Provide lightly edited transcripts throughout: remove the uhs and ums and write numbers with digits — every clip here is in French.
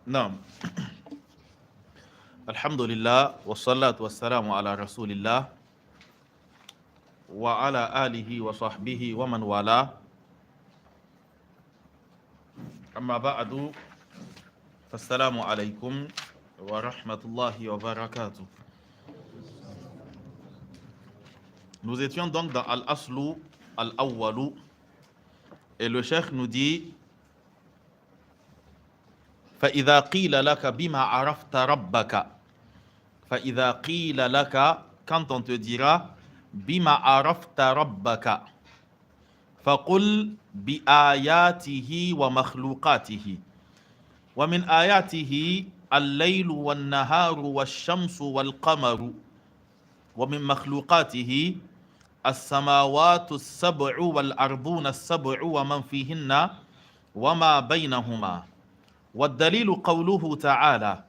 نعم. الحمد لله والصلاة والسلام على رسول الله وعلى آله وصحبه ومن والاه. أما بعد فالسلام عليكم ورحمة الله وبركاته. Nous étions donc dans Al-Aslu Al-Awwalu et le cheikh nous dit فإذا قيل لك بما عرفت ربك فإذا قيل لك quand on te dira بما عرفت ربك فقل بآياته ومخلوقاته ومن آياته الليل والنهار والشمس والقمر ومن مخلوقاته السماوات السبع والأرضون السبع ومن فيهن وما بينهما والدليل قوله تعالى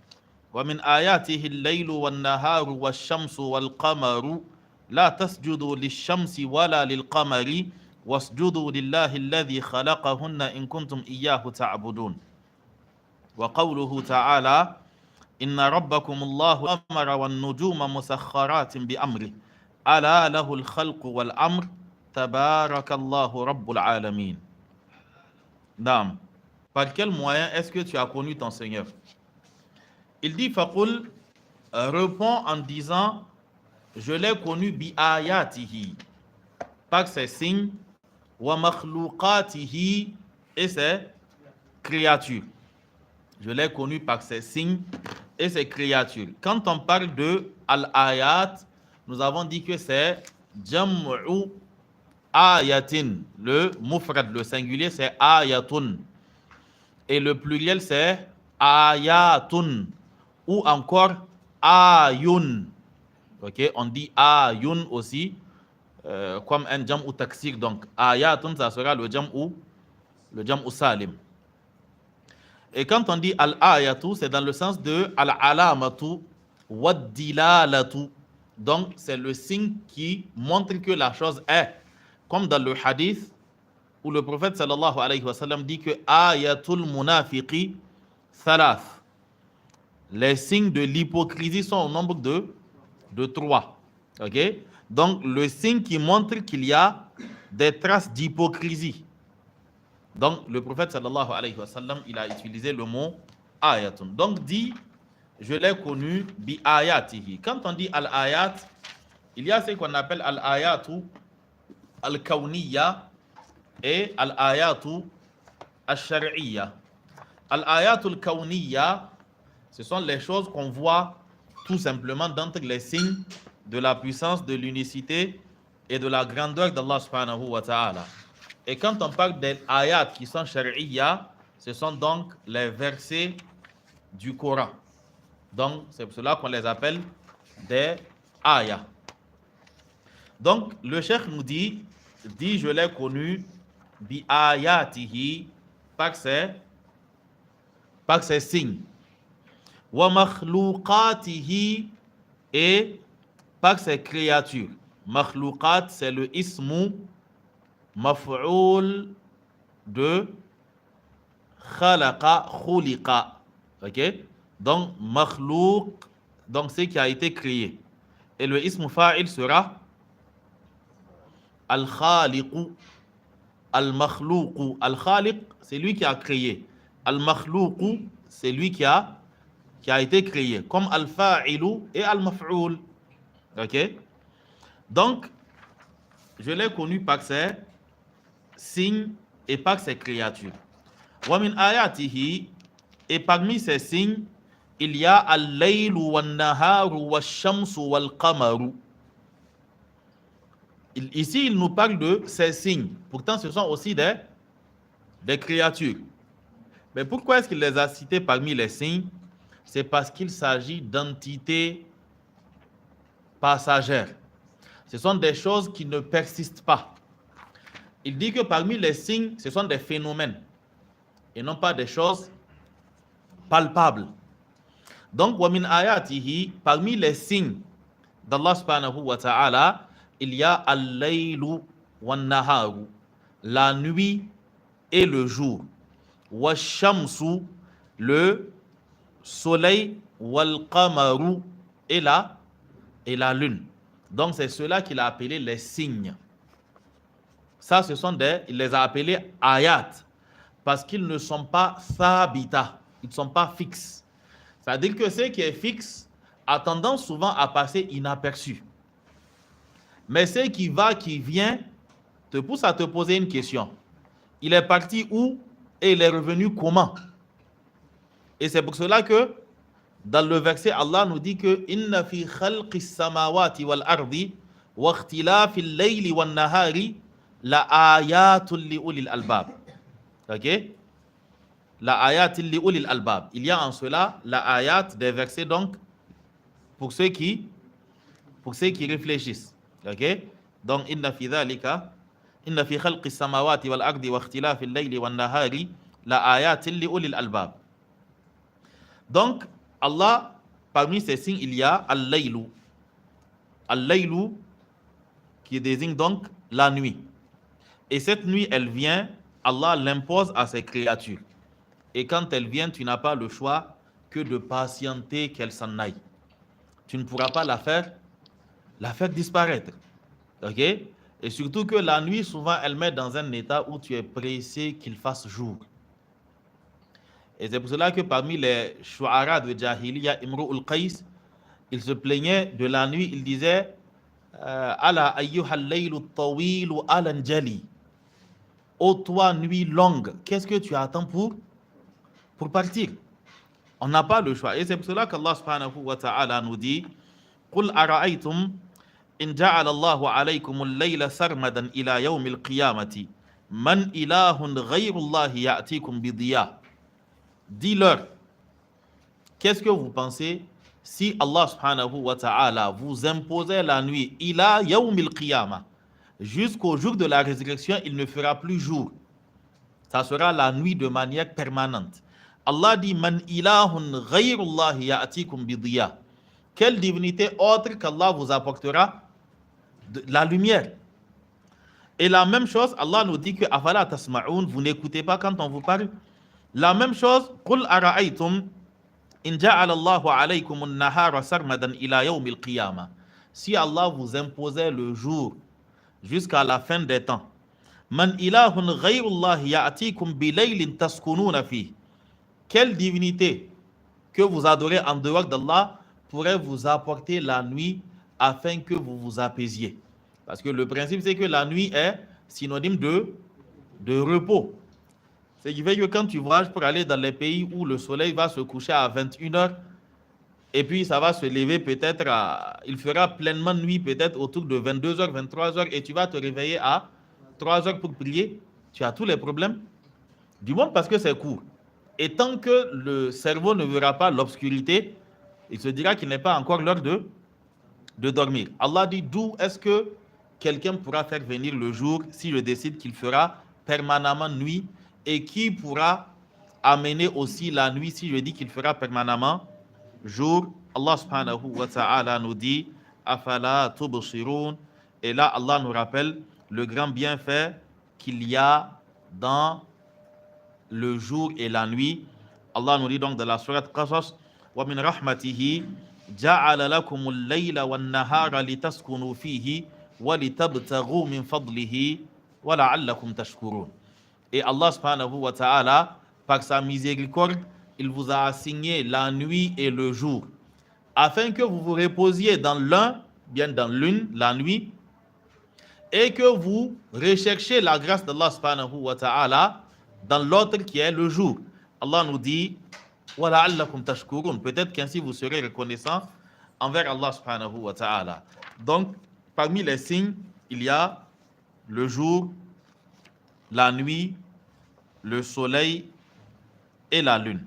ومن آياته الليل والنهار والشمس والقمر لا تسجدوا للشمس ولا للقمر واسجدوا لله الذي خلقهن إن كنتم إياه تعبدون وقوله تعالى إن ربكم الله القمر والنجوم مسخرات بأمره ألا له الخلق والأمر تبارك الله رب العالمين. نعم. Par quel moyen est-ce que tu as connu ton Seigneur? Il dit Faqul, répond en disant je l'ai connu bi ayatihi, par ses signes, wa makhluqatihi, et ses créatures. Je l'ai connu par ses signes et ses créatures. Quand on parle de al-ayat, nous avons dit que c'est jam'u ayatin. Le mufrad, le singulier, c'est ayatun. Et le pluriel, c'est ayatun. Ou encore ayun. Ok, on dit ayun aussi, comme un jam'u taksir. Donc, ayatun, ça sera le jam'u salim. Et quand on dit al-ayatu, c'est dans le sens de al-alamatu wad-dilalatu. Donc, c'est le signe qui montre que la chose est. Comme dans le hadith où le prophète sallallahu alayhi wa sallam dit que ayatul munafiqi thalath. Les signes de l'hypocrisie sont au nombre de 3. Ok? Donc, le signe qui montre qu'il y a des traces d'hypocrisie. Donc, le prophète sallallahu alayhi wa sallam, il a utilisé le mot ayatun. Donc, dit, je l'ai connu bi ayatihi. Quand on dit al-ayat, il y a ce qu'on appelle al-ayatu al-kawniyya et al-ayatu al-shar'iyya. Al-ayatu al-kawniyya, ce sont les choses qu'on voit tout simplement d'entre les signes de la puissance, de l'unicité et de la grandeur d'Allah subhanahu wa ta'ala. Et quand on parle des ayats qui sont shar'iyya, ce sont donc les versets du Coran. Donc, c'est pour cela qu'on les appelle des ayats. Donc, le cheikh nous dit, je l'ai connu bi ayatihi, par ses signes. Wa makhluqatihi, et par ses créatures. Makhluqat, c'est le ismu maf'oul de khalaqa, khuliqa. Ok? Donc, makhlouq, donc ce qui a été créé. Et le ismu fa'il sera al-khaliqu, al-makhlouqu. Al-khaliq, c'est lui qui a créé. Al-makhlouqu, c'est lui qui a été créé. Comme al-fa'ilu et al-maf'oul. Ok? Donc, je l'ai connu par ses signes et par ses créatures. Wa min ayatihi, et parmi ces signes, il y a al-laylu wan-naharu wash-shamsu wal-qamaru. Ici, il nous parle de ces signes. Pourtant, ce sont aussi des créatures. Mais pourquoi est-ce qu'il les a cités parmi les signes? C'est parce qu'il s'agit d'entités passagères. Ce sont des choses qui ne persistent pas. Il dit que parmi les signes, ce sont des phénomènes et non pas des choses palpables. Donc, wa min ayatihi, parmi les signes d'Allah subhanahu wa ta'ala, il y a al-laylu wan-naharu, la nuit et le jour. Wa shamsu, le soleil, wal qamaru, et la lune. Donc c'est cela qu'il a appelé les signes. Ça, il les a appelés ayat, parce qu'ils ne sont pas thabita, ils ne sont pas fixes. C'est-à-dire que ce qui est fixe a tendance souvent à passer inaperçu. Mais ce qui va, qui vient, te pousse à te poser une question. Il est parti où et il est revenu comment? Et c'est pour cela que dans le verset, Allah nous dit que inna fi khalqis samawati wal ardi wa ikhtilafil layli wan nahari la ayatul li ulil albab. OK? La ayatul li ulil albab. Il y a en cela la ayat des versets donc pour ceux qui réfléchissent. OK? Donc inna fi dhalika inna fi khalqis samawati wal ardi wa ikhtilafil layli wan nahari la ayatul li ulil albab. Donc Allah, parmi ces signes, il y a Al-Laylu. Al-Laylu, qui désigne donc la nuit. Et cette nuit, elle vient, Allah l'impose à ses créatures. Et quand elle vient, tu n'as pas le choix que de patienter qu'elle s'en aille. Tu ne pourras pas la faire disparaître. OK? Et surtout que la nuit, souvent, elle met dans un état où tu es pressé qu'il fasse jour. Et c'est pour cela que parmi les shu'ara de Jahiliya, Imru'ul Qais, il se plaignait de la nuit, il disait Ala ayyuhal laylu tawilu alanjali. Ô toi, nuit longue, qu'est-ce que tu attends pour partir? On n'a pas le choix. Et c'est pour cela qu'Allah subhanahu wa ta'ala nous dit Qul ara'aytum in ja'ala Allahu alaykum al-layla sarmadan ila yawm al-qiyamati man ilahun ghayru Allah ya'tikum bidiya. Dis-leur, qu'est-ce que vous pensez si Allah subhanahu wa ta'ala vous imposait la nuit, ila yawmil qiyamah, jusqu'au jour de la résurrection, il ne fera plus jour. Ça sera la nuit de manière permanente. Allah dit, man ilahun ghayrullahi ya'tikum bidiya. Quelle divinité autre qu'Allah vous apportera de la lumière? Et la même chose, Allah nous dit que afala tasma'un, vous n'écoutez pas quand on vous parle. La même chose, قُلْ أَرَأَيْتُمْ إِنْ جَعَلَ اللَّهُ عَلَيْكُمُ النَّهَارَ سَرْمَدًا إِلَى يَوْمِ الْقِيَامَةِ. Si Allah vous imposait le jour jusqu'à la fin des temps, مَنْ إِلَهٌ غَيْرُ اللَّهِ يَأْتِيكُمْ بِلَيْلٍ تَسْكُنُونَ فِيهِ. Quelle divinité que vous adorez en dehors d'Allah pourrait vous apporter la nuit afin que vous vous apaisiez? Parce que le principe, c'est que la nuit est synonyme de repos. Ce qui fait que quand tu voyages pour aller dans les pays où le soleil va se coucher à 21h et puis ça va se lever peut-être il fera pleinement nuit peut-être autour de 22h, 23h et tu vas te réveiller à 3h pour prier, tu as tous les problèmes du monde parce que c'est court. Et tant que le cerveau ne verra pas l'obscurité, il se dira qu'il n'est pas encore l'heure de dormir. Allah dit, d'où est-ce que quelqu'un pourra faire venir le jour si je décide qu'il fera permanemment nuit? Et qui pourra amener aussi la nuit si je dis qu'il fera permanemment jour? Allah subhanahu wa ta'ala nous dit Afala tubsirun. Et là Allah nous rappelle le grand bienfait qu'il y a dans le jour et la nuit. Allah nous dit donc dans la sourate Qasas Wa min rahmatihi ja'ala lakumul layla wan nahara litaskunu fihi wa litabtaghu min fadlihi wa la'allakum tashkurun. Et Allah subhanahu wa ta'ala, par sa miséricorde, il vous a assigné la nuit et le jour, afin que vous vous reposiez dans l'un, bien dans l'une, la nuit, et que vous recherchiez la grâce d'Allah subhanahu wa ta'ala dans l'autre qui est le jour. Allah nous dit, wa la'allakum tashkurun. Peut-être qu'ainsi vous serez reconnaissants envers Allah subhanahu wa ta'ala. Donc, parmi les signes, il y a le jour, la nuit, le soleil et la lune.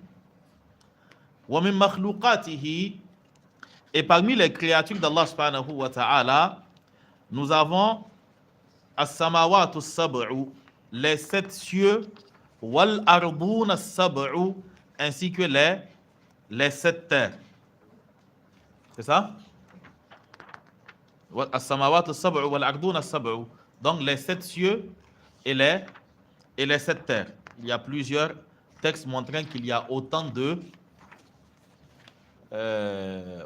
Wa min makhluqatihi, et parmi les créatures d'Allah subhanahu wa ta'ala, nous avons as-samawatu as-sab'u, les 7 cieux, wal arduna as-sab'u, ainsi que les 7 terres. C'est ça? As-samawatu as-sab'u wal arduna as-sab'u. Donc les 7 cieux et les 7 terres. Il y a plusieurs textes montrant qu'il y a autant de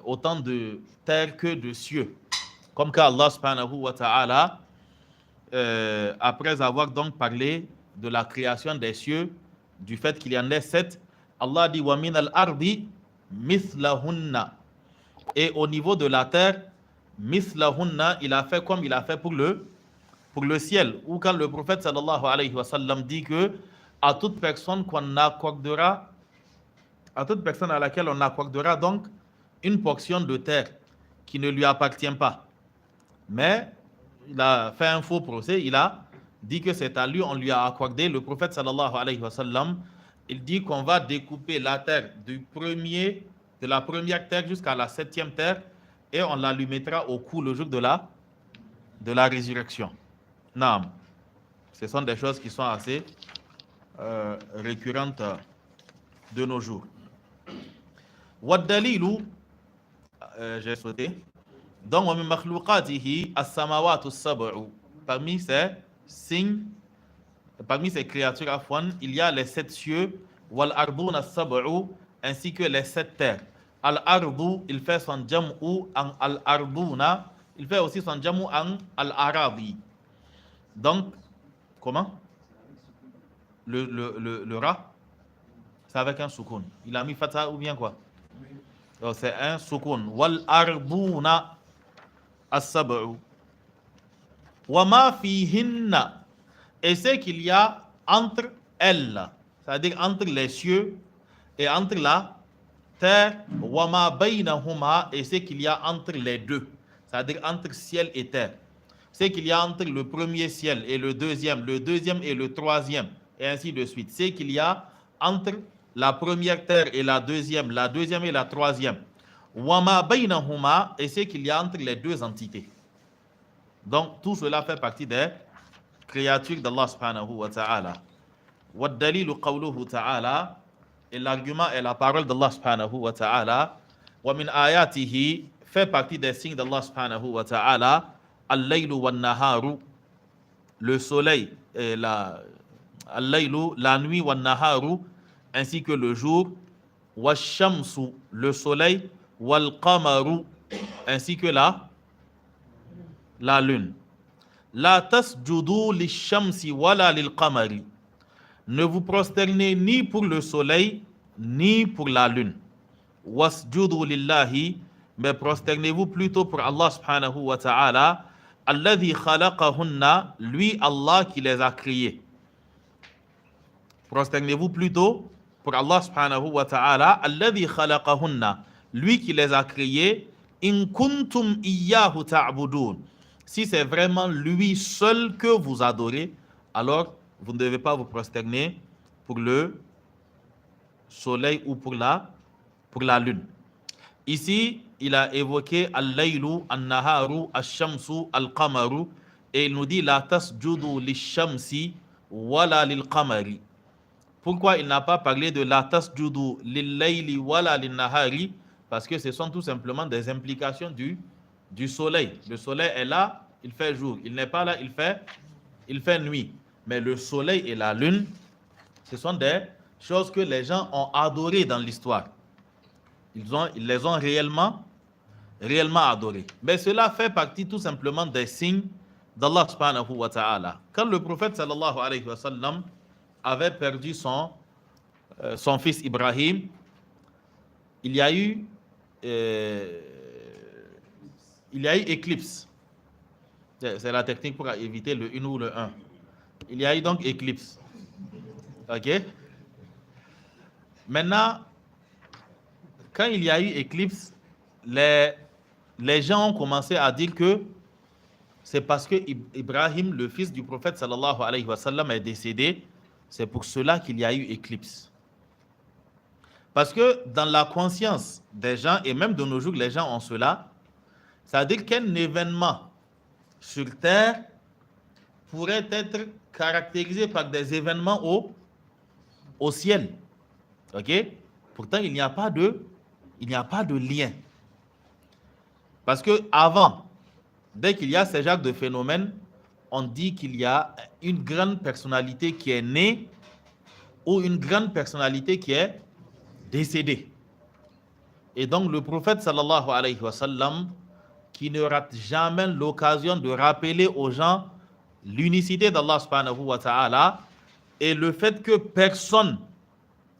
autant de terre que de cieux. Comme qu'Allah subhanahu wa ta'ala, après avoir donc parlé de la création des cieux, du fait qu'il y en ait 7, Allah dit wa min al-ardi mithlahunna. Et au niveau de la terre, mithlahunna, il a fait comme il a fait pour le ciel. Ou quand le prophète sallallahu alayhi wa sallam dit que à toute personne qu'on accordera, à toute personne à laquelle on accordera donc une portion de terre qui ne lui appartient pas. Mais il a fait un faux procès, il a dit que c'est à lui, on lui a accordé. Le prophète sallallahu alayhi wa sallam, il dit qu'on va découper la terre de la première terre jusqu'à la 7e terre et on la lui mettra au cou le jour de la résurrection. Naam. Ce sont des choses qui sont assez récurrentes de nos jours. Waddalilu, j'ai sauté. Donc, wa min makhluqatihi as-samawatu as-sab'u. Parmi ces signes, parmi ces créatures afwan, il y a les 7 cieux, wal arduna as-sab'u, ainsi que les 7 terres. Al-ardu, il fait son jam'u en al-arduna, il fait aussi son jam'u en al-arabi. Donc, comment? Le ra, c'est avec un soukoun. Il a mis fatha ou bien quoi? Donc, c'est un soukoun. Wal arduna as-sab'u. Wa ma fihinna. Et c'est qu'il y a entre elles, c'est-à-dire entre les cieux et entre la terre, wa ma baynahuma, et c'est qu'il y a entre les deux, c'est-à-dire entre ciel et terre. C'est qu'il y a entre le premier ciel et le deuxième et le troisième, et ainsi de suite. C'est qu'il y a entre la première terre et la deuxième et la troisième. Wa ma baynahuma, et c'est qu'il y a entre les deux entités. Donc tout cela fait partie des créatures d'Allah subhanahu wa ta'ala. Wa dalilu qawluhu ta'ala, et l'argument est la parole d'Allah subhanahu wa ta'ala. Wa min ayatihi, fait partie des signes d'Allah subhanahu wa ta'ala, al-laylu wa naharu, le soleil et al-laylu, la nuit, wa naharu, ainsi que le jour, wa shamsu, le soleil, wal qamaru, ainsi que la lune. La tasjudu lish-shamsi wala lil-qamari. Ne vous prosternez ni pour le soleil ni pour la lune. Wasjudu lillahi, mais prosternez-vous plutôt pour Allah subhanahu wa ta'ala, alladhi khalaqahunna, lui Allah qui les a créés. Prosternez-vous plutôt pour Allah subhanahu wa ta'ala, alladhi khalaqahunna, lui qui les a créés, in kuntum iyyahu ta'budun. Si c'est vraiment lui seul que vous adorez, alors vous ne devez pas vous prosterner pour le soleil ou pour la lune. Ici, il a évoqué al-laylu, al-naharu, al-shamsu, al-qamaru, et il nous dit la tasjudu lish-shamsi wala lil-qamari. Pourquoi il n'a pas parlé de la tasjudu lil-layli wala lil-nahari? Parce que ce sont tout simplement des implications du soleil. Le soleil est là, il fait jour. Il n'est pas là, il fait nuit. Mais le soleil et la lune, ce sont des choses que les gens ont adorées dans l'histoire. Ils les ont réellement adorées. Mais cela fait partie tout simplement des signes d'Allah subhanahu wa ta'ala. Quand le prophète sallallahu alayhi wa sallam avait perdu son fils Ibrahim, il y a eu éclipse. C'est la technique pour éviter le 1 ou le 1. Il y a eu donc éclipse. Ok? Maintenant, quand il y a eu éclipse, les gens ont commencé à dire que c'est parce que Ibrahim, le fils du prophète sallallahu alayhi wa sallam, est décédé. C'est pour cela qu'il y a eu éclipse. Parce que dans la conscience des gens, et même de nos jours, les gens ont cela, c'est-à-dire qu'un événement sur Terre pourrait être caractérisé par des événements au ciel. Ok? Pourtant, il n'y a pas de lien. Parce que avant, dès qu'il y a ce genre de phénomène, on dit qu'il y a une grande personnalité qui est née ou une grande personnalité qui est décédée. Et donc le prophète sallallahu alayhi wa sallam, qui ne rate jamais l'occasion de rappeler aux gens l'unicité d'Allah subhanahu wa ta'ala et le fait que personne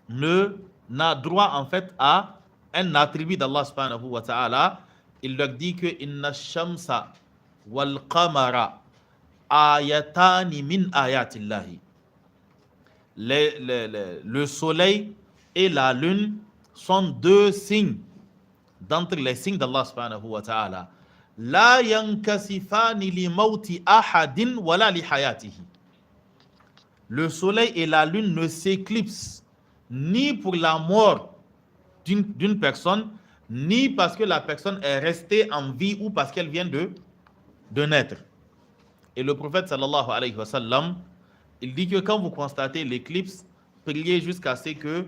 n'a droit en fait à un attribut d'Allah subhanahu wa ta'ala, il leur dit que inna shamsa wal qamara ayatani min ayatillahi. Le soleil et la lune sont deux signes d'entre les signes d'Allah subhanahu wa ta'ala. La yankasifani li mawti ahadin wala li hayatihi. Le soleil et la lune ne s'éclipsent ni pour la mort d'une personne, ni parce que la personne est restée en vie ou parce qu'elle vient de naître. Et le prophète sallallahu alayhi wa sallam, il dit que quand vous constatez l'éclipse, priez jusqu'à ce que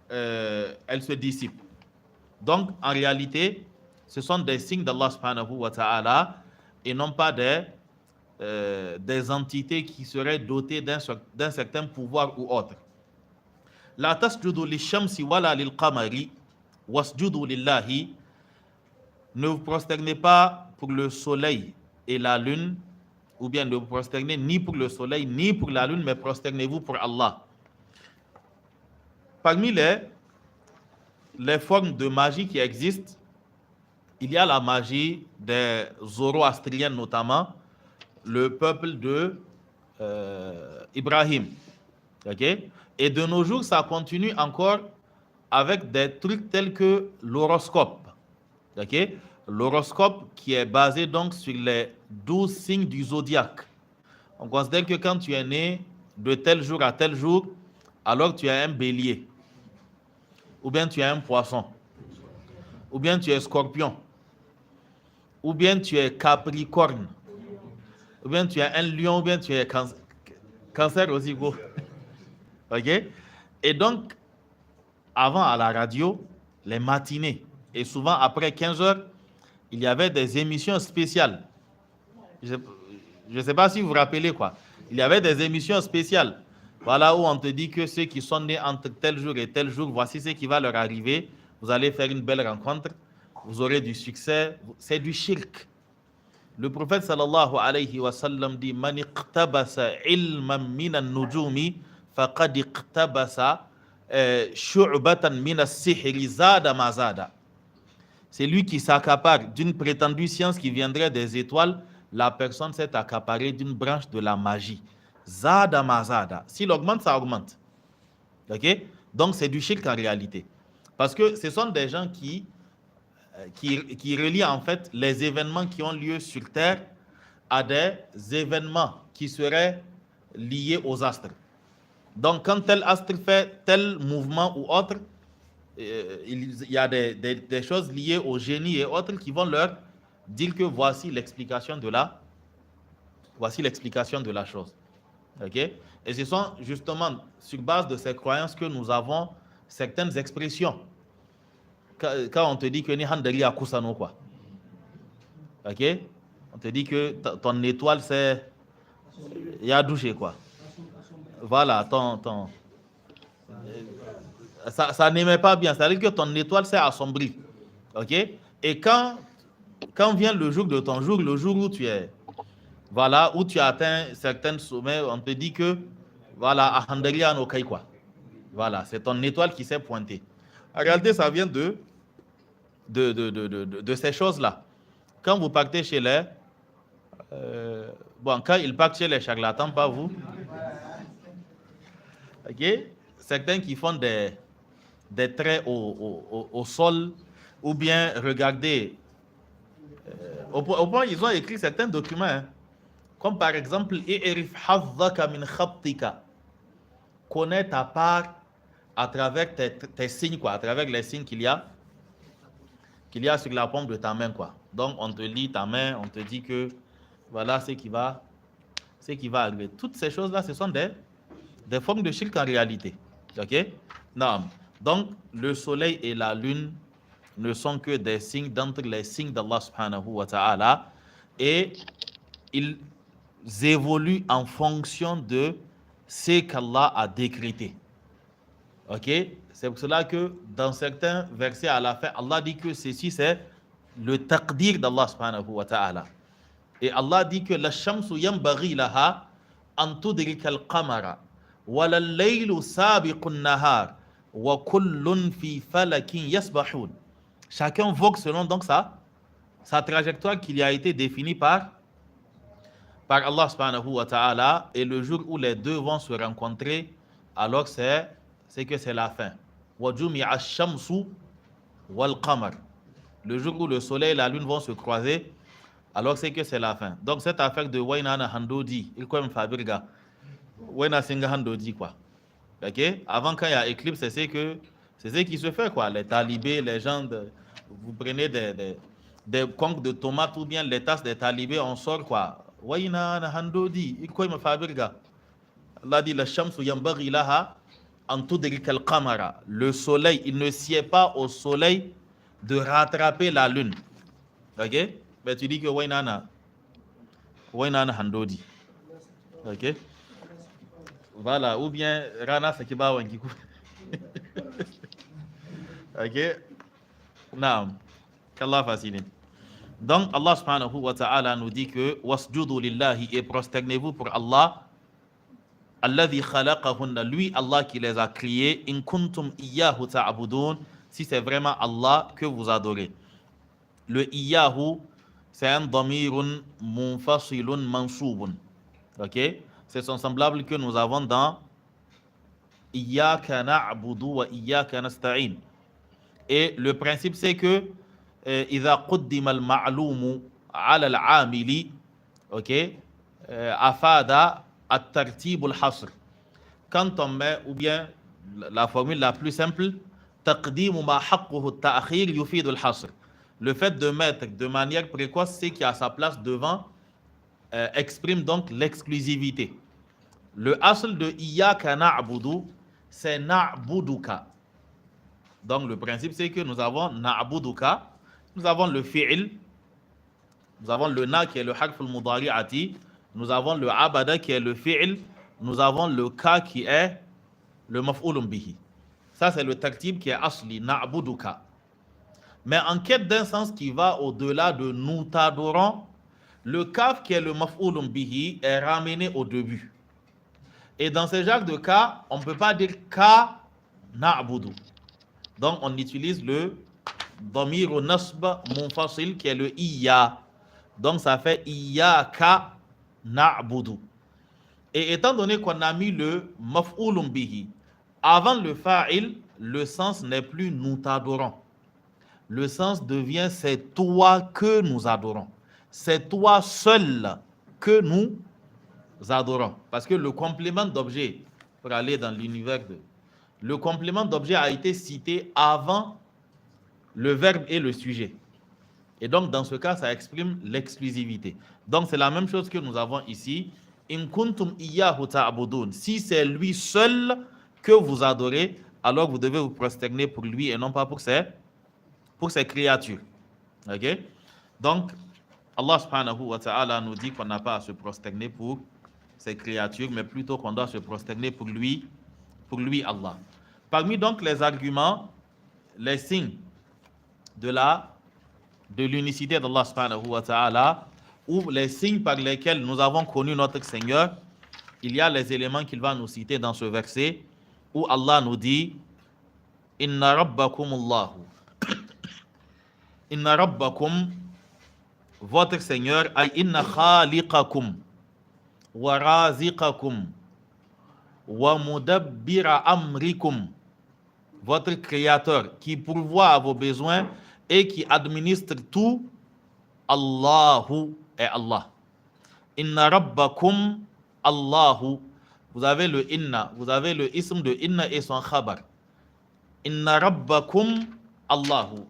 elle se dissipe. Donc, en réalité, ce sont des signes d'Allah subhanahu wa ta'ala et non pas des entités qui seraient dotées d'un certain pouvoir ou autre. La tasjudu lishamsi wala lil qamari wasjudu lillahi. Ne vous prosternez pas pour le soleil et la lune, ou bien ne vous prosternez ni pour le soleil ni pour la lune, mais prosternez-vous pour Allah. Parmi les formes de magie qui existent, il y a la magie des Zoroastriens, notamment le peuple de Ibrahim. Okay? Et de nos jours, ça continue encore avec des trucs tels que l'horoscope. Okay? L'horoscope qui est basé donc sur les 12 signes du zodiaque. On considère que quand tu es né de tel jour à tel jour, alors tu es un bélier, ou bien tu es un poisson, ou bien tu es scorpion, ou bien tu es capricorne, ou bien tu es un lion, ou bien tu es cancer aussi gros. Ok? Et donc, avant à la radio, les matinées, et souvent après 15 heures, il y avait des émissions spéciales. Je ne sais pas si vous vous rappelez quoi. Il y avait des émissions spéciales. Voilà où on te dit que ceux qui sont nés entre tel jour et tel jour, voici ce qui va leur arriver. Vous allez faire une belle rencontre. Vous aurez du succès. C'est du shirk. Le prophète sallallahu alayhi wa sallam dit Man iqtabasa ilman minan nujumi faqad iqtabasa shu'batan minas sihri zada ma zada. C'est lui qui s'accapare d'une prétendue science qui viendrait des étoiles. La personne s'est accaparée d'une branche de la magie. Zada ma zada. S'il augmente, ça augmente. Ok? Donc c'est du shirk en réalité. Parce que ce sont des gens qui relient en fait les événements qui ont lieu sur Terre à des événements qui seraient liés aux astres. Donc quand tel astre fait tel mouvement ou autre, il y a des choses liées au génie et autres qui vont leur dire que voici l'explication de la chose. Okay? Et ce sont justement sur base de ces croyances que nous avons certaines expressions. Quand on te dit que ni handeli akusano quoi. Ok? On te dit que ton étoile c'est yadouché quoi. Voilà, ça n'aimait pas bien. C'est-à-dire que ton étoile s'est assombrie. Ok? Et quand vient le jour de ton jour, le jour où tu es, voilà, où tu as atteint certains sommets, on te dit que, voilà, ahanderia no kai quoi. Voilà, c'est ton étoile qui s'est pointée. En réalité, ça vient de ces choses-là. Quand vous partez chez les... quand ils partent chez les charlatans, pas vous. Ok? Certains qui font des traits au sol, ou bien regardez. Au point, ils ont écrit certains documents, hein, comme par exemple, connais ta part à travers tes signes, quoi, à travers les signes qu'il y a sur la paume de ta main, quoi. Donc, on te lit ta main, on te dit que voilà ce qui va arriver. Toutes ces choses-là, ce sont des formes de shirk en réalité. Ok? Non. Donc, le soleil et la lune ne sont que des signes d'entre les signes d'Allah subhanahu wa ta'ala et ils évoluent en fonction de ce qu'Allah a décrété. Ok? C'est pour cela que dans certains versets à la fin, Allah dit que ceci c'est le taqdir d'Allah subhanahu wa ta'ala. Et Allah dit que la shamsu yanbaghi laha an tudrika al-qamara wa al-laylu sabiqu an-nahar wa kullun fi falakin yasbahun. Chacun vogue selon donc sa trajectoire qui lui a été définie par Allah subhanahu wa ta'ala, et le jour où les deux vont se rencontrer, alors c'est que c'est la fin. Wa jumi'a ash-shamsu wal qamar. Le jour où le soleil et la lune vont se croiser, alors c'est que c'est la fin. Donc cette affaire de Wainana Handodi, il quoi me fabrica. Waina Singa Handodi quoi. OK? Avant quand il y a éclipse, c'est ce qui se fait quoi. Les talibés, les gens vous prenez des conques de tomates ou bien les tasses des talibés, on sort quoi. Wainana Handodi, il quoi me fabrica. Allah dit la shamsu yanbaghi laha an tudrika al-qamara. Le soleil, il ne sied pas au soleil de rattraper la lune. OK? Mais tu dis que Wainana Handodi. OK? Voilà, ou bien Rana Sakiba Wankiku. OK? Naam. Qu'Allah facilite. Donc Allah subhanahu wa ta'ala nous dit que wasjudu lillahi, et prosternez-vous pour Allah, alladhi khalaqahunna, lui Allah qui les a créés, in kuntum iyyahu ta'budun, si c'est vraiment Allah que vous adorez. Le iyyahu, c'est un damirun munfasilun mansoubun. OK? C'est son semblable que nous avons dans iyyaka na'budu wa iyyaka nasta'in. Et le principe c'est que idha quddima al-ma'lumu 'ala al-'amili, OK, afada at-tartib al-hasr. Quand on met, ou bien la formule la plus simple, taqdimu ma haqquhu at-ta'khir yufidu al-hasr. Le fait de mettre de manière précoce ce qui a sa place devant exprime donc l'exclusivité. Le asl de iyyaka na'budu, c'est na'buduka. Donc le principe c'est que nous avons na'buduka, nous avons le fi'il, nous avons le na qui est le harf al-mudari'ati, nous avons le abada qui est le fi'il, nous avons le ka qui est le maf'ulun bihi. Ça c'est le tartib qui est asli, na'buduka. Mais en quête d'un sens qui va au-delà de nous t'adorons, le kaf qui est le maf'ulun bihi est ramené au début. Et dans ce genre de cas, on ne peut pas dire ka na'budu. Donc on utilise le damir au nasb munfasil qui est le iya. Donc ça fait iyyaka na'budu. Et étant donné qu'on a mis le maf'ulun bihi avant le fa'il, le sens n'est plus nous t'adorons. Le sens devient c'est toi que nous adorons. C'est toi seul que nous adorons. Parce que le complément d'objet, pour aller dans l'univers le complément d'objet a été cité avant le verbe et le sujet. Et donc dans ce cas, ça exprime l'exclusivité. Donc c'est la même chose que nous avons ici. In kuntum iyyahu ta'budun. Si c'est lui seul que vous adorez, alors vous devez vous prosterner pour lui et non pas pour ses créatures. OK? Donc Allah subhanahu wa ta'ala nous dit qu'on n'a pas à se prosterner pour ses créatures, mais plutôt qu'on doit se prosterner pour lui Allah. Parmi donc les arguments, les signes de l'unicité d'Allah subhanahu wa ta'ala, ou les signes par lesquels nous avons connu notre Seigneur, il y a les éléments qu'il va nous citer dans ce verset, où Allah nous dit Inna rabbakumullahu. Inna rabbakum, votre Seigneur, ay inna khaliqakum wa raziqakum wa mudabbira amrikum, votre Créateur qui pourvoit à vos besoins et qui administre tout, Allahu est Allah. Inna rabbakum Allahu. Vous avez le inna, vous avez le ism de inna et son khabar. Inna rabbakum Allahu.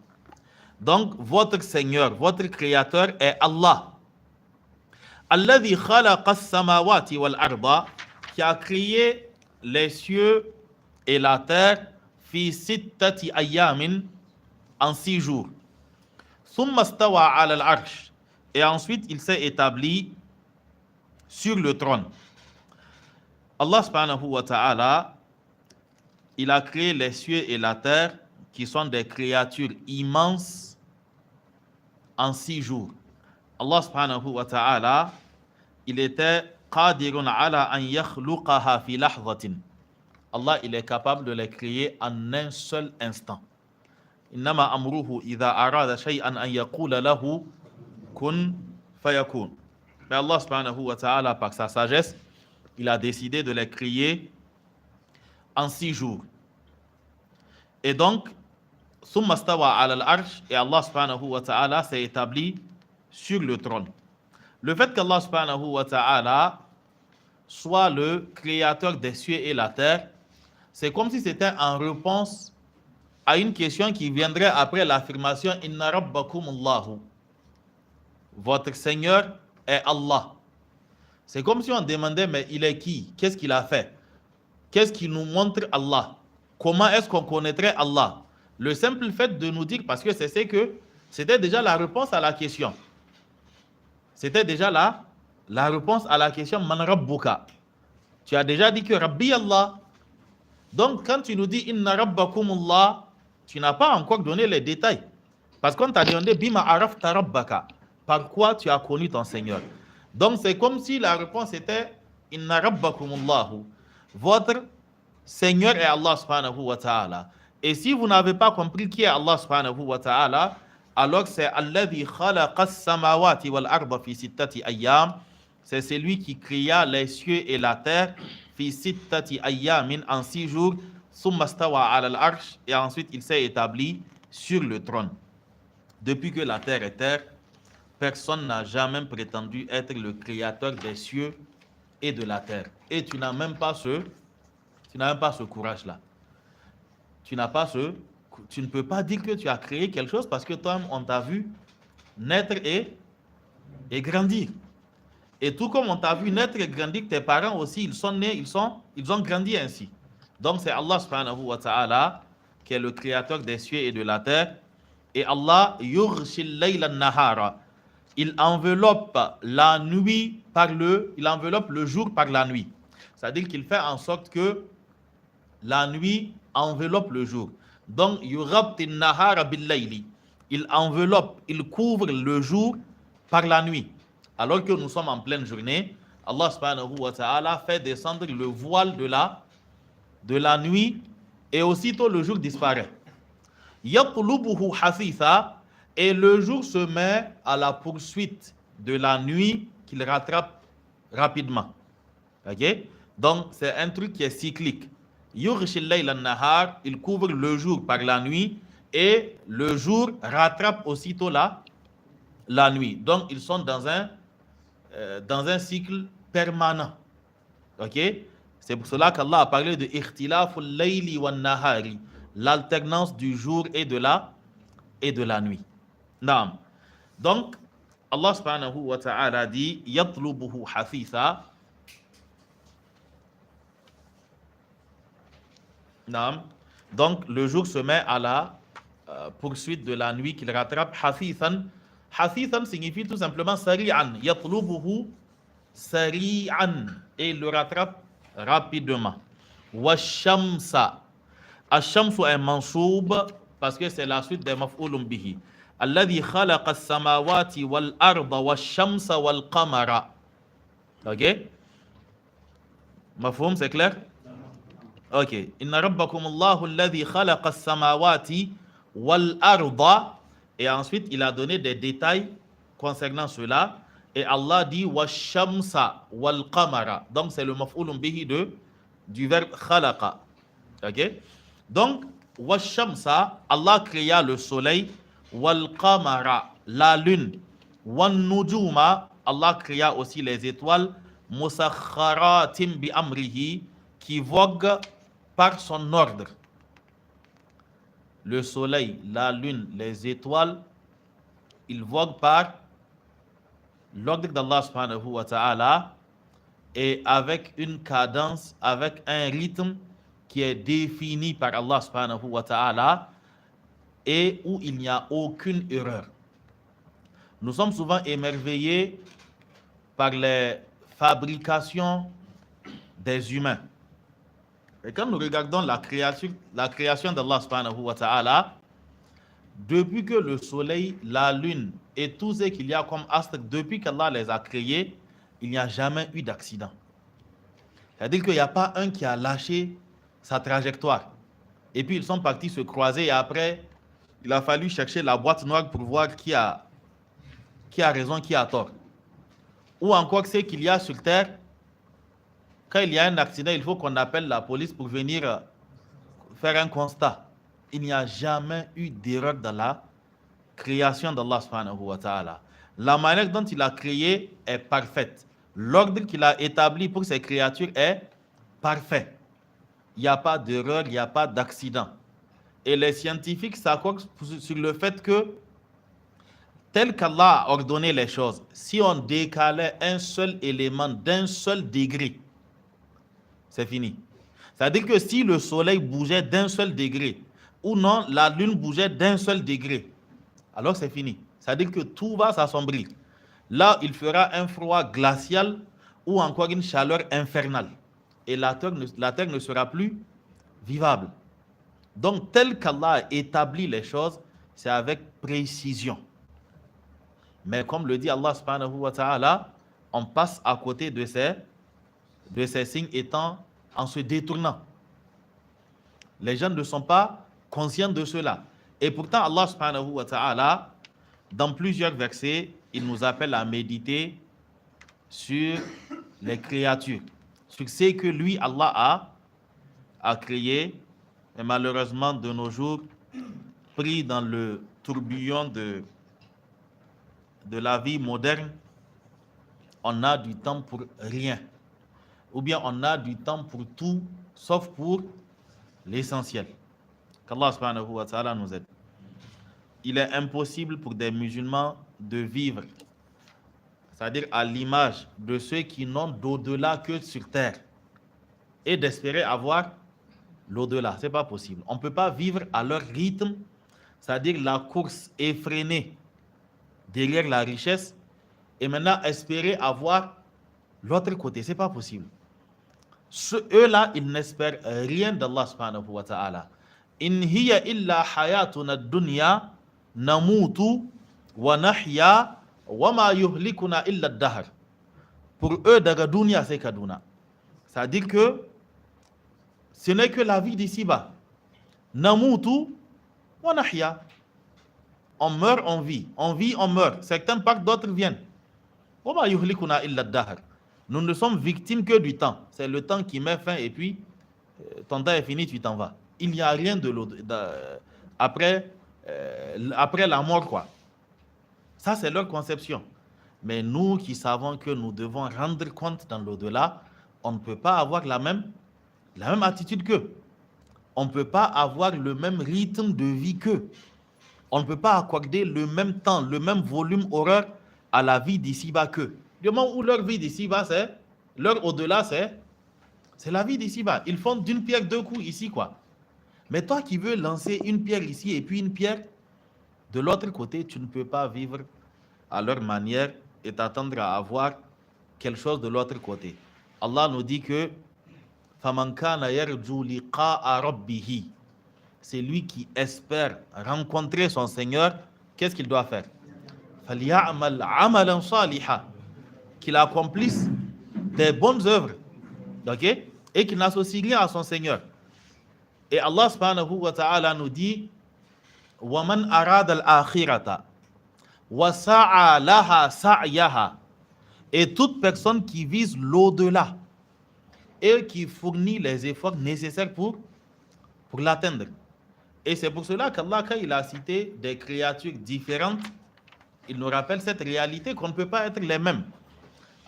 Donc, votre Seigneur, votre Créateur est Allah. Alladhi khalaqa as-samawati wal arda, qui a créé les cieux et la terre, fi sittati ayyamin, en 6 jours. Thumma stawa ala al-arsh, et ensuite il s'est établi sur le trône. Allah subhanahu wa ta'ala il a créé les cieux et la terre, qui sont des créatures immenses, en 6 jours. Allah subhanahu wa ta'ala, il était qadirun ala an yakhluqaha fi lahzatin. Allah, il est capable de les créer en un seul instant. Innama amruhu idha arada shay'an an yaqula lahu kun fayakun. Mais Allah subhanahu wa ta'ala, par sa sagesse, il a décidé de les créer en 6 jours. Et donc, thumma stawa ala al-arsh, et Allah subhanahu wa ta'ala s'est établi sur le trône. Le fait qu'Allah subhanahu wa ta'ala soit le créateur des cieux et la terre, c'est comme si c'était en réponse à une question qui viendrait après l'affirmation Inna rabbakum Allahu. Votre Seigneur est Allah. C'est comme si on demandait, mais il est qui? Qu'est-ce qu'il a fait? Qu'est-ce qui nous montre Allah? Comment est-ce qu'on connaîtrait Allah? Le simple fait de nous dire, parce que c'est que c'était déjà la réponse à la question. C'était déjà la réponse à la question Man rabbuka. Tu as déjà dit que Rabbi Allah. Donc, quand tu nous dis Inna rabbakumullah, tu n'as pas encore donné les détails. Parce qu'on t'a demandé Bima arafta rabbaka. Par quoi tu as connu ton Seigneur. Donc, c'est comme si la réponse était Inna rabbakumullahu. Votre Seigneur est Allah subhanahu wa ta'ala. Et si vous n'avez pas compris qui est Allah subhanahu wa ta'ala, alors c'est Alladhi khalaqa as-samawati wal arda fi sittati ayyam. C'est celui qui créa les cieux et la terre fi sittati ayyamin en 6 jours. Summa stawa ala al-arsh, et ensuite il s'est établi sur le trône. Depuis que la terre est terre, personne n'a jamais prétendu être le créateur des cieux et de la terre. Et tu n'as même pas ce courage-là. Tu ne peux pas dire que tu as créé quelque chose parce que toi, on t'a vu naître et grandir. Et tout comme on t'a vu naître et grandir, tes parents aussi, ils sont nés, ils ont grandi ainsi. Donc c'est Allah subhanahu wa ta'ala qui est le créateur des cieux et de la terre. Et Allah, yughshil layla nahara. Il enveloppe la nuit il enveloppe le jour par la nuit. C'est-à-dire qu'il fait en sorte que la nuit enveloppe le jour. Donc, yughabti nahara bil layli. Il enveloppe, il couvre le jour par la nuit. Alors que nous sommes en pleine journée, Allah subhanahu wa ta'ala fait descendre le voile de la nuit et aussitôt le jour disparaît. Yatlubuhu hasitha, et le jour se met à la poursuite de la nuit qu'il rattrape rapidement. Ok? Donc c'est un truc qui est cyclique. Yughshil layla nahar, il couvre le jour par la nuit et le jour rattrape aussitôt la nuit. Donc ils sont dans un cycle permanent. Ok? C'est pour cela qu'Allah a parlé de ikhtilaful layli wan nahari, l'alternance du jour et de la nuit. Naam. Donc, Allah subhanahu wa ta'ala dit yatlubuhu hafitha. Naam. Donc, le jour se met à la poursuite de la nuit qu'il rattrape. Hafithan. Hafithan signifie tout simplement sari'an. Yatlubuhu sari'an. Et il le rattrape rapidement. Washamsa. Ash-shamsu est mansoub parce que c'est la suite des maf'ulun bihi. Alladhi khalaqa as-samawati wal arda wash-shamsa wal qamara. OK? Mafhum, c'est clair? OK. Inna rabbakum Allahu alladhi khalaqa as-samawati wal arda. Et ensuite, il a donné des détails concernant cela. Et Allah dit wash-shamsa wal qamara. Donc c'est le maf'ulun bihi du verbe khalaqa. OK? Donc, Washamsa, Allah créa le soleil, Wal Qamara, la lune, Wan Nujuma, Allah créa aussi les étoiles, Musakharatim bi amrihi, qui voguent par son ordre. Le soleil, la lune, les étoiles, ils voguent par l'ordre d'Allah subhanahu wa ta'ala et avec une cadence, avec un rythme qui est défini par Allah subhanahu wa ta'ala et où il n'y a aucune erreur. Nous sommes souvent émerveillés par les fabrications des humains. Et quand nous regardons la création d'Allah subhanahu wa ta'ala, depuis que le soleil, la lune et tout ce qu'il y a comme astres, depuis qu'Allah les a créés, il n'y a jamais eu d'accident. C'est-à-dire qu'il n'y a pas un qui a lâché sa trajectoire. Et puis ils sont partis se croiser et après, il a fallu chercher la boîte noire pour voir qui a raison, qui a tort. Ou encore, c'est qu'il y a sur Terre, quand il y a un accident, il faut qu'on appelle la police pour venir faire un constat. Il n'y a jamais eu d'erreur dans la création d'Allah subhanahu wa ta'ala. La manière dont il a créé est parfaite. L'ordre qu'il a établi pour ses créatures est parfait. Il n'y a pas d'erreur, il n'y a pas d'accident. Et les scientifiques s'accordent sur le fait que, tel qu'Allah a ordonné les choses, si on décalait un seul élément d'un seul degré, c'est fini. C'est-à-dire que si le soleil bougeait d'un seul degré, ou non, la lune bougeait d'un seul degré, alors c'est fini. C'est-à-dire que tout va s'assombrir. Là, il fera un froid glacial ou encore une chaleur infernale. Et la terre ne sera plus vivable. Donc, tel qu'Allah a établi les choses, c'est avec précision. Mais comme le dit Allah subhanahu wa ta'ala, on passe à côté de ces signes en se détournant. Les gens ne sont pas conscients de cela. Et pourtant, Allah subhanahu wa ta'ala, dans plusieurs versets, il nous appelle à méditer sur les créatures, sur ce que lui, Allah, a créé. Et malheureusement, de nos jours, pris dans le tourbillon de la vie moderne, on a du temps pour rien. Ou bien on a du temps pour tout, sauf pour l'essentiel. Qu'Allah subhanahu wa ta'ala nous aide. Il est impossible pour des musulmans de vivre, c'est-à-dire à l'image de ceux qui n'ont d'au-delà que sur terre, et d'espérer avoir l'au-delà. Ce n'est pas possible. On ne peut pas vivre à leur rythme, c'est-à-dire la course effrénée derrière la richesse, et maintenant espérer avoir l'autre côté. Ce n'est pas possible. Eux-là, ils n'espèrent rien d'Allah subhanahu wa ta'ala. In hiya illa hayatuna dunya namutu wa nahya wa ma yuhlikuna illa ad-dahr. Pour eux, daga dunya c'est kaduna. C'est-à-dire que ce n'est que la vie d'ici-bas. Namutu wa nahya. On meurt, on vit. On vit, on meurt. Certains partent, d'autres viennent. Wa ma yuhlikuna illa ad-dahr. Nous ne sommes victimes que du temps. C'est le temps qui met fin et puis ton temps est fini, tu t'en vas. Il n'y a rien après la mort, quoi. Ça, c'est leur conception. Mais nous qui savons que nous devons rendre compte dans l'au-delà, on ne peut pas avoir la même attitude qu'eux. On ne peut pas avoir le même rythme de vie qu'eux. On ne peut pas accorder le même temps, le même volume horaire à la vie d'ici-bas qu'eux. Du moment où leur vie d'ici-bas, leur au-delà, c'est la vie d'ici-bas. Ils font d'une pierre deux coups ici, quoi. Mais toi qui veux lancer une pierre ici et puis une pierre de l'autre côté, tu ne peux pas vivre à leur manière et t'attendre à avoir quelque chose de l'autre côté. Allah nous dit que فَمَنْ كَانَ يَرْجُو لِقَاءَ رَبِّهِ. C'est lui qui espère rencontrer son Seigneur. Qu'est-ce qu'il doit faire? فَلْيَعْمَلْ عَمَلًا صَالِحًا. Qu'il accomplisse des bonnes œuvres, ok, et qu'il n'associe rien à son Seigneur. Et Allah subhanahu wa ta'ala nous dit وَمَنْ أَرَادَ الْآخِرَةَ وَسَعَى لَهَا سَعْيَهَا. Et toute personne qui vise l'au-delà et qui fournit les efforts nécessaires pour l'atteindre. Et c'est pour cela qu'Allah, quand il a cité des créatures différentes, il nous rappelle cette réalité qu'on ne peut pas être les mêmes.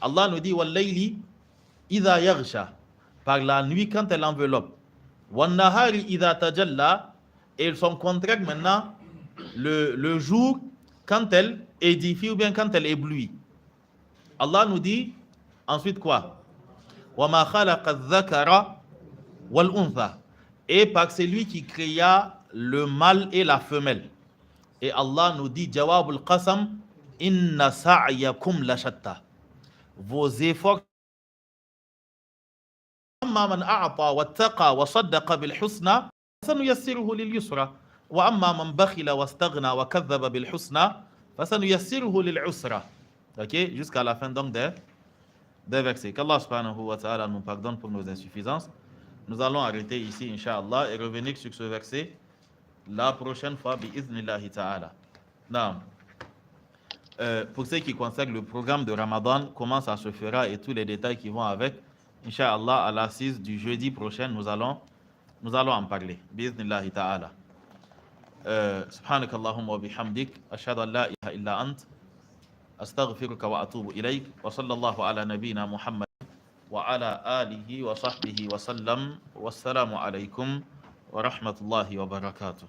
Allah nous dit Wallayli idha yaghsha, par la nuit quand elle enveloppe. Wan nahari idha tajalla, et ils sont contraires maintenant le jour quand elle édifie ou bien quand elle éblouit. Allah nous dit ensuite quoi? Wa ma khalaqa adh-dhakara wal untha, et par celui qui créa le mâle et la femelle. Et Allah nous dit Jawabul qasam inna sa'yakum la shatta. Vos efforts فأما من أعطى واتقى وصدق بالحسنى فسنيسره لليسرى وأما من بخل واستغنى وكذب بالحسنى فسنيسره للعسرى. Ok, jusqu'à la fin donc des versets. Qu'Allah subhanahu wa ta'ala nous pardonne pour nos insuffisances. Nous allons arrêter ici, Inch'Allah, et revenir sur ce verset la prochaine fois, bi-iznillahi ta'ala. Naam. Pour ce qui concerne le programme de Ramadan, comment ça se fera et tous les détails qui vont avec, Inch'Allah, à l'assise du jeudi prochain, nous allons en parler. Bi-iznillahi ta'ala. Subhanakallahumma wa bihamdik, ashhadu an la ilaha illa ant, astaghfiruka wa atubu ilayk, wa sallallahu ala nabiyyina Muhammad wa ala alihi wa sahbihi wa sallam. Wassalamu alaykum wa rahmatullahi wa barakatuh.